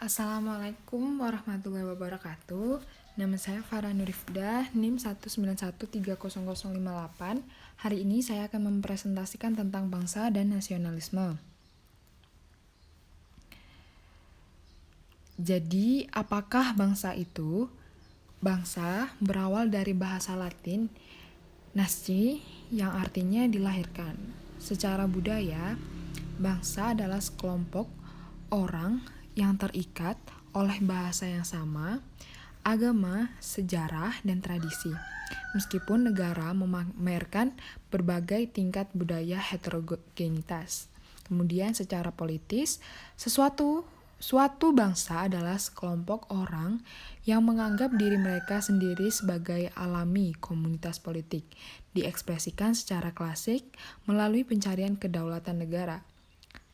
Assalamualaikum warahmatullahi wabarakatuh. Nama saya Farah Nurifdah, NIM 191300058. Hari ini saya akan mempresentasikan tentang bangsa dan nasionalisme. Jadi, apakah bangsa itu? Bangsa berawal dari bahasa Latin nasci yang artinya dilahirkan. Secara budaya, bangsa adalah sekelompok orang yang terikat oleh bahasa yang sama, agama, sejarah, dan tradisi. Meskipun negara memamerkan berbagai tingkat budaya heterogenitas. Kemudian secara politis, suatu bangsa adalah sekelompok orang yang menganggap diri mereka sendiri sebagai alami komunitas politik, diekspresikan secara klasik melalui pencarian kedaulatan negara.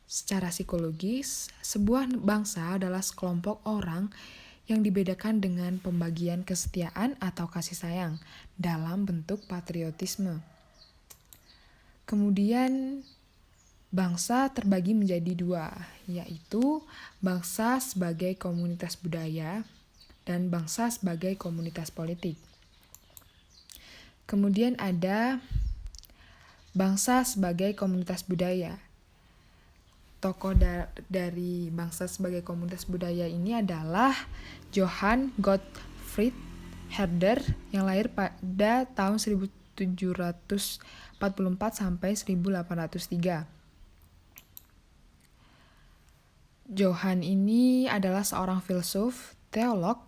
Secara psikologis, sebuah bangsa adalah sekelompok orang yang dibedakan dengan pembagian kesetiaan atau kasih sayang dalam bentuk patriotisme. Kemudian, bangsa terbagi menjadi dua, yaitu bangsa sebagai komunitas budaya dan bangsa sebagai komunitas politik. Kemudian ada bangsa sebagai komunitas budaya. Tokoh dari bangsa sebagai komunitas budaya ini adalah Johann Gottfried Herder yang lahir pada tahun 1744 sampai 1803. Johann ini adalah seorang filsuf, teolog,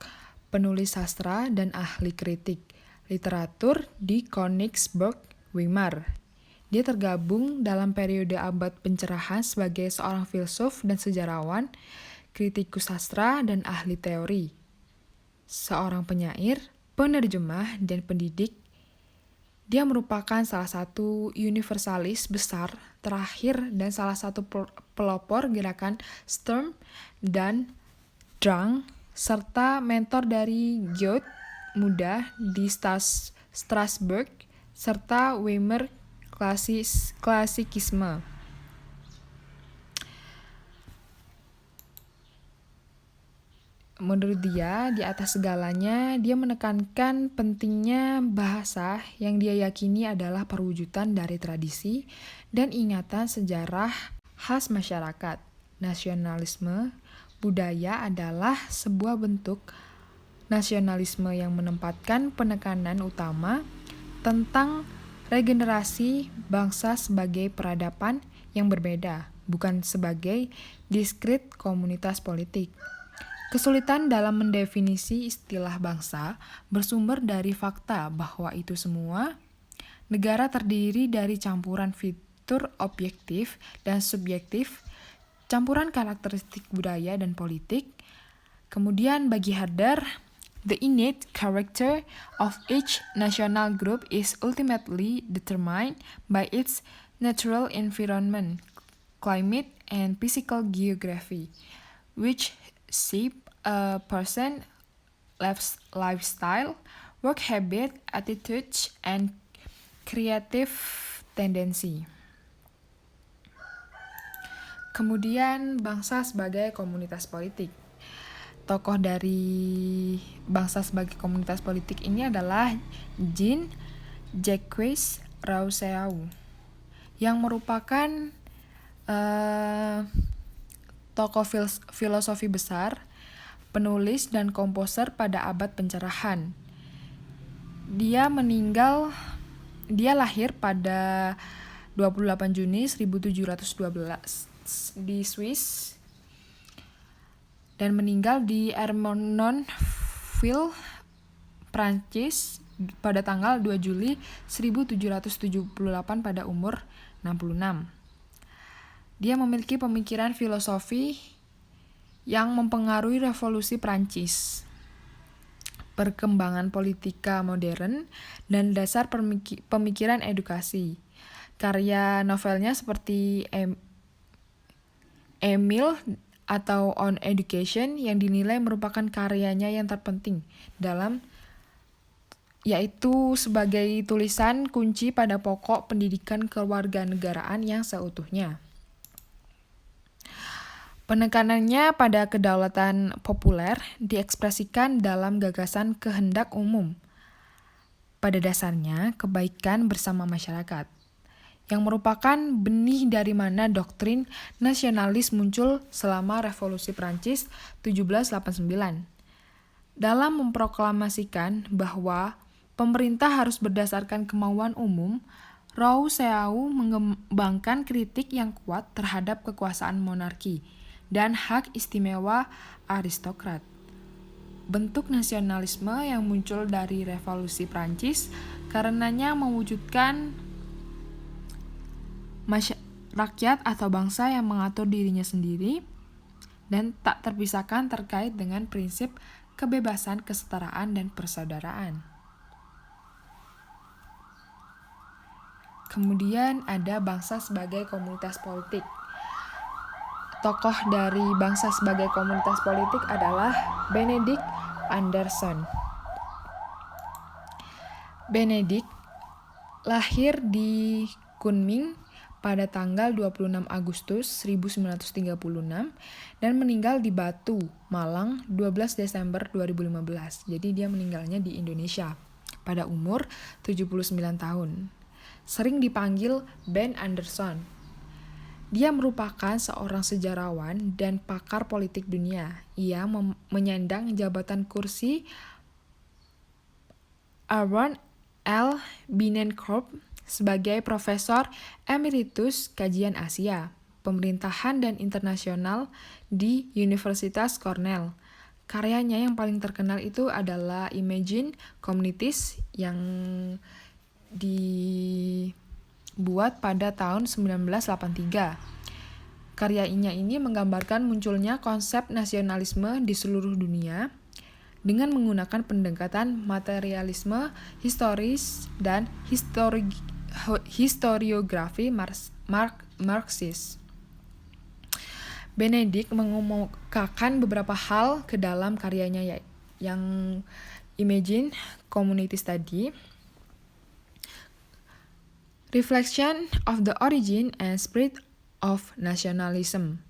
penulis sastra, dan ahli kritik literatur di Königsberg, Weimar. Dia tergabung dalam periode abad pencerahan sebagai seorang filsuf dan sejarawan, kritikus sastra, dan ahli teori. Seorang penyair, penerjemah, dan pendidik, dia merupakan salah satu universalis besar terakhir dan salah satu pelopor gerakan Sturm dan Drang, serta mentor dari Goethe muda di Strasbourg, serta Weimar klasikisme. Menurut dia, di atas segalanya, dia menekankan pentingnya bahasa yang dia yakini adalah perwujudan dari tradisi dan ingatan sejarah khas masyarakat. Nasionalisme budaya adalah sebuah bentuk nasionalisme yang menempatkan penekanan utama tentang regenerasi bangsa sebagai peradaban yang berbeda, bukan sebagai diskrit komunitas politik. Kesulitan dalam mendefinisi istilah bangsa bersumber dari fakta bahwa itu semua negara terdiri dari campuran fitur objektif dan subjektif, campuran karakteristik budaya dan politik. Kemudian bagi Herder, the innate character of each national group is ultimately determined by its natural environment, climate, and physical geography, which shape a person's lifestyle, work habit, attitudes, and creative tendency. Kemudian bangsa sebagai komunitas politik. Tokoh dari bangsa sebagai komunitas politik ini adalah Jean-Jacques Rousseau yang merupakan tokoh filosofi besar, penulis dan komposer pada abad pencerahan. Dia lahir pada 28 Juni 1712 di Swiss dan meninggal di Ermenonville, Prancis pada tanggal 2 Juli 1778 pada umur 66. Dia memiliki pemikiran filosofi yang mempengaruhi revolusi Prancis, perkembangan politika modern, dan dasar pemikiran edukasi. Karya novelnya seperti Emile atau On Education yang dinilai merupakan karyanya yang terpenting yaitu sebagai tulisan kunci pada pokok pendidikan kewarganegaraan yang seutuhnya. Penekanannya pada kedaulatan populer diekspresikan dalam gagasan kehendak umum. Pada dasarnya, kebaikan bersama masyarakat, yang merupakan benih dari mana doktrin nasionalis muncul selama Revolusi Prancis 1789. Dalam memproklamasikan bahwa pemerintah harus berdasarkan kemauan umum, Rousseau mengembangkan kritik yang kuat terhadap kekuasaan monarki dan hak istimewa aristokrat. Bentuk nasionalisme yang muncul dari Revolusi Prancis karenanya mewujudkan rakyat atau bangsa yang mengatur dirinya sendiri dan tak terpisahkan terkait dengan prinsip kebebasan, kesetaraan, dan persaudaraan. Kemudian ada bangsa sebagai komunitas politik. Tokoh dari bangsa sebagai komunitas politik adalah Benedict Anderson. Benedict lahir di Kunming pada tanggal 26 Agustus 1936 dan meninggal di Batu, Malang 12 Desember 2015. Jadi dia meninggalnya di Indonesia pada umur 79 tahun. Sering dipanggil Ben Anderson. Dia merupakan seorang sejarawan dan pakar politik dunia. Ia menyandang jabatan kursi Aaron L. Binenkorb sebagai Profesor Emeritus Kajian Asia, Pemerintahan dan Internasional di Universitas Cornell. Karyanya yang paling terkenal itu adalah Imagine Communities yang dibuat pada tahun 1983. Karyanya ini menggambarkan munculnya konsep nasionalisme di seluruh dunia dengan menggunakan pendekatan materialisme historis dan historiografi Marxis. Benedict mengemukakan beberapa hal ke dalam karyanya yang Imagine Communities tadi. Reflection of the Origin and Spirit of Nationalism.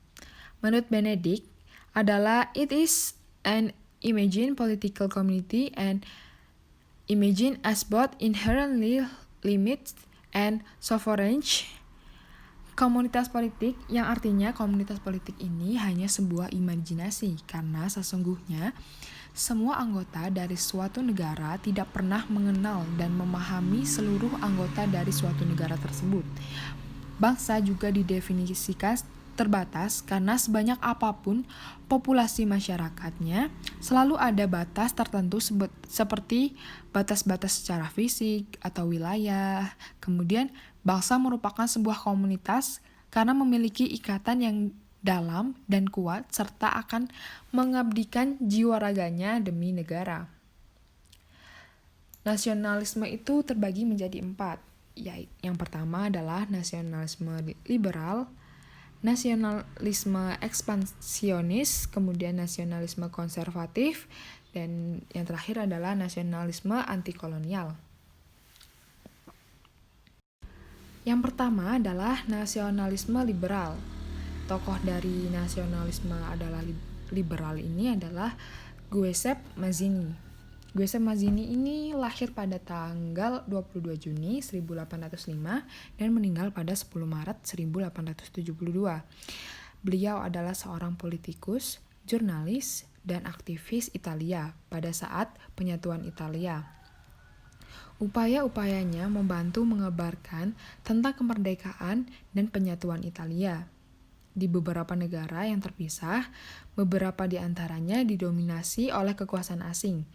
Menurut Benedict adalah it is an imagined political community and imagined as both inherently limited and sovereign. Komunitas politik yang artinya komunitas politik ini hanya sebuah imajinasi karena sesungguhnya semua anggota dari suatu negara tidak pernah mengenal dan memahami seluruh anggota dari suatu negara tersebut. Bangsa juga didefinisikan terbatas karena sebanyak apapun populasi masyarakatnya, selalu ada batas tertentu seperti batas-batas secara fisik atau wilayah. Kemudian, bangsa merupakan sebuah komunitas karena memiliki ikatan yang dalam dan kuat serta akan mengabdikan jiwa raganya demi negara. Nasionalisme itu terbagi menjadi 4. Yang pertama adalah nasionalisme liberal, nasionalisme ekspansionis, kemudian nasionalisme konservatif, dan yang terakhir adalah nasionalisme antikolonial. Yang pertama adalah nasionalisme liberal. Tokoh dari nasionalisme adalah liberal ini adalah Giuseppe Mazzini. Giuseppe Mazzini ini lahir pada tanggal 22 Juni 1805 dan meninggal pada 10 Maret 1872. Beliau adalah seorang politikus, jurnalis, dan aktivis Italia pada saat penyatuan Italia. Upaya-upayanya membantu mengabarkan tentang kemerdekaan dan penyatuan Italia. Di beberapa negara yang terpisah, beberapa di antaranya didominasi oleh kekuasaan asing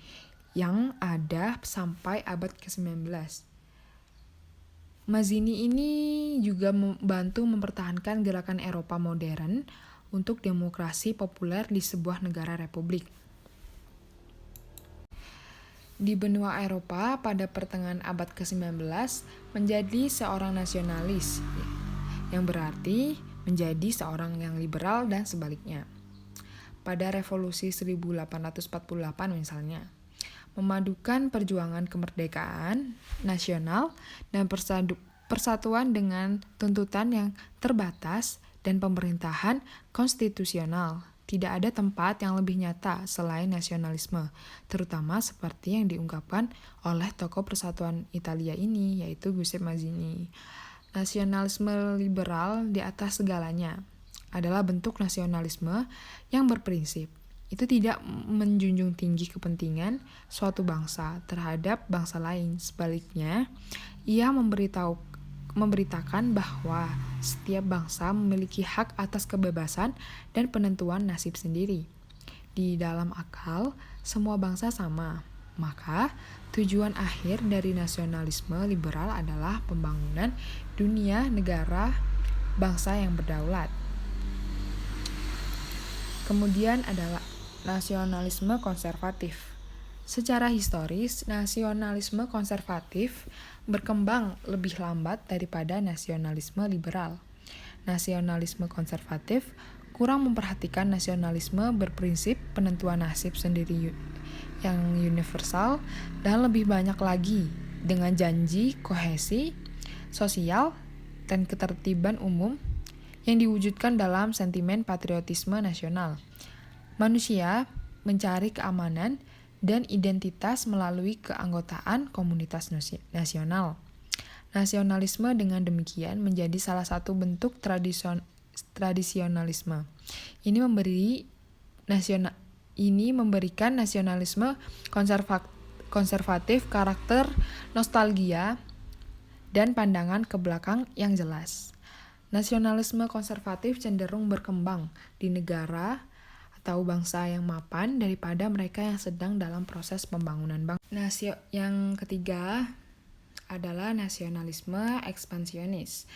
yang ada sampai abad ke-19. Mazzini ini juga membantu mempertahankan gerakan Eropa modern untuk demokrasi populer di sebuah negara republik. Di benua Eropa pada pertengahan abad ke-19 menjadi seorang nasionalis, yang berarti menjadi seorang yang liberal dan sebaliknya. Pada revolusi 1848 misalnya, memadukan perjuangan kemerdekaan nasional dan persatuan dengan tuntutan yang terbatas dan pemerintahan konstitusional. Tidak ada tempat yang lebih nyata selain nasionalisme, terutama seperti yang diungkapkan oleh tokoh persatuan Italia ini, yaitu Giuseppe Mazzini. Nasionalisme liberal di atas segalanya adalah bentuk nasionalisme yang berprinsip. Itu tidak menjunjung tinggi kepentingan suatu bangsa terhadap bangsa lain. Sebaliknya, ia memberitakan bahwa setiap bangsa memiliki hak atas kebebasan dan penentuan nasib sendiri. Di dalam akal, semua bangsa sama. Maka, tujuan akhir dari nasionalisme liberal adalah pembangunan dunia negara bangsa yang berdaulat. Kemudian adalah nasionalisme konservatif. Secara historis, nasionalisme konservatif berkembang lebih lambat daripada nasionalisme liberal. Nasionalisme konservatif kurang memperhatikan nasionalisme berprinsip penentuan nasib sendiri yang universal dan lebih banyak lagi dengan janji kohesi sosial dan ketertiban umum yang diwujudkan dalam sentimen patriotisme nasional. Manusia mencari keamanan dan identitas melalui keanggotaan komunitas nasional. Nasionalisme dengan demikian menjadi salah satu bentuk tradisionalisme. Ini memberikan nasionalisme konservatif karakter nostalgia dan pandangan ke belakang yang jelas. Nasionalisme konservatif cenderung berkembang di negara atau bangsa yang mapan daripada mereka yang sedang dalam proses pembangunan bangsa. Yang ketiga adalah nasionalisme ekspansionis.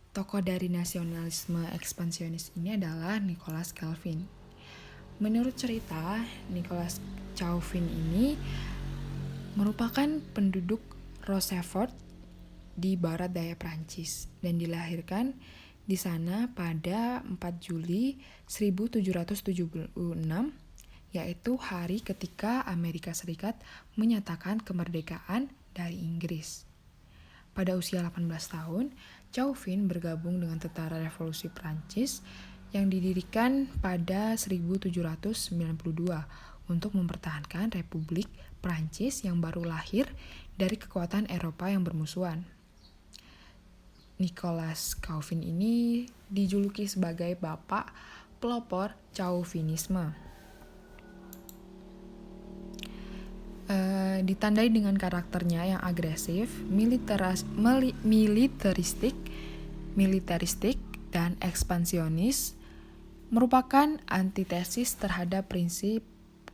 Tokoh dari nasionalisme ekspansionis ini adalah Nicholas Calvin. Menurut cerita, Nicholas Calvin ini merupakan penduduk Rochefort di barat daya Prancis dan dilahirkan di sana pada 4 Juli 1776, yaitu hari ketika Amerika Serikat menyatakan kemerdekaan dari Inggris. Pada usia 18 tahun, Calvin bergabung dengan Tentara Revolusi Prancis yang didirikan pada 1792 untuk mempertahankan Republik Prancis yang baru lahir dari kekuatan Eropa yang bermusuhan. Nicholas Calvin ini dijuluki sebagai bapak pelopor Calvinisme. Ditandai dengan karakternya yang agresif, militeristik, dan ekspansionis, merupakan antitesis terhadap prinsip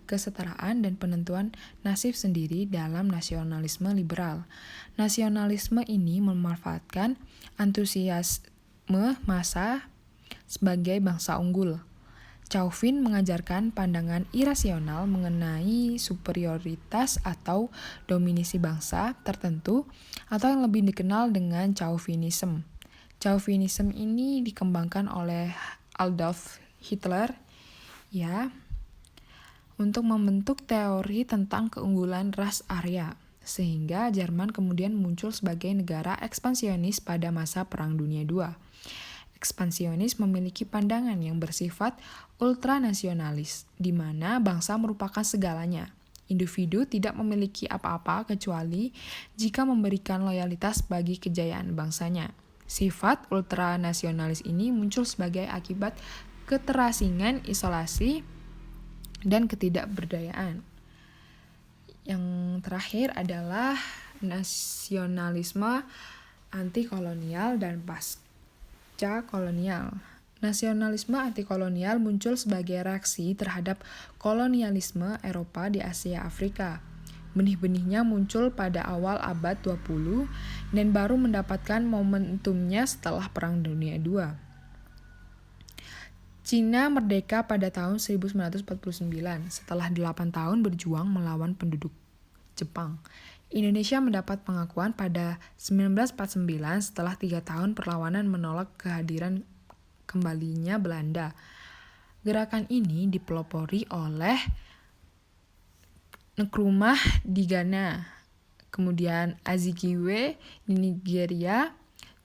kesetaraan dan penentuan nasib sendiri dalam nasionalisme liberal. Nasionalisme ini memanfaatkan antusiasme massa sebagai bangsa unggul. Calvin mengajarkan pandangan irasional mengenai superioritas atau dominasi bangsa tertentu atau yang lebih dikenal dengan Calvinism. Calvinism ini dikembangkan oleh Adolf Hitler untuk membentuk teori tentang keunggulan ras Arya, sehingga Jerman kemudian muncul sebagai negara ekspansionis pada masa Perang Dunia II. Ekspansionis memiliki pandangan yang bersifat ultranasionalis, di mana bangsa merupakan segalanya. Individu tidak memiliki apa-apa kecuali jika memberikan loyalitas bagi kejayaan bangsanya. Sifat ultranasionalis ini muncul sebagai akibat keterasingan, isolasi, dan ketidakberdayaan. Yang terakhir adalah nasionalisme antikolonial dan pasca kolonial. Nasionalisme antikolonial muncul sebagai reaksi terhadap kolonialisme Eropa di Asia Afrika. Benih-benihnya muncul pada awal abad 20 dan baru mendapatkan momentumnya setelah Perang Dunia II. Cina merdeka pada tahun 1949 setelah 8 tahun berjuang melawan penduduk Jepang. Indonesia mendapat pengakuan pada 1949 setelah 3 tahun perlawanan menolak kehadiran kembalinya Belanda. Gerakan ini dipelopori oleh Nkrumah di Ghana, kemudian Azikiwe di Nigeria,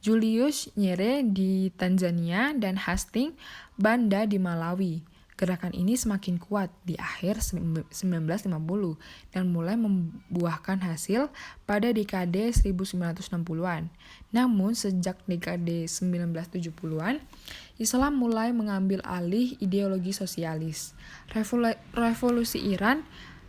Julius Nyerere di Tanzania, dan Hastings Banda di Malawi. Gerakan ini semakin kuat di akhir 1950 dan mulai membuahkan hasil pada dekade 1960-an. Namun sejak dekade 1970-an, Islam mulai mengambil alih ideologi sosialis. Revolusi Iran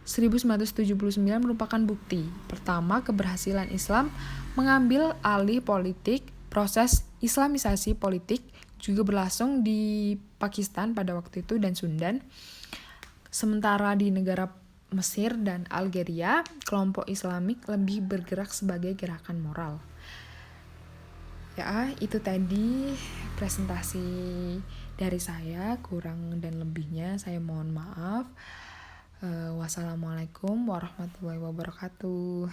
1979 merupakan bukti pertama keberhasilan Islam mengambil alih politik. Proses Islamisasi politik juga berlangsung di Pakistan pada waktu itu dan Sudan. Sementara di negara Mesir dan Algeria, kelompok Islamik lebih bergerak sebagai gerakan moral. Ya, itu tadi presentasi dari saya, kurang dan lebihnya saya mohon maaf. Wassalamualaikum warahmatullahi wabarakatuh.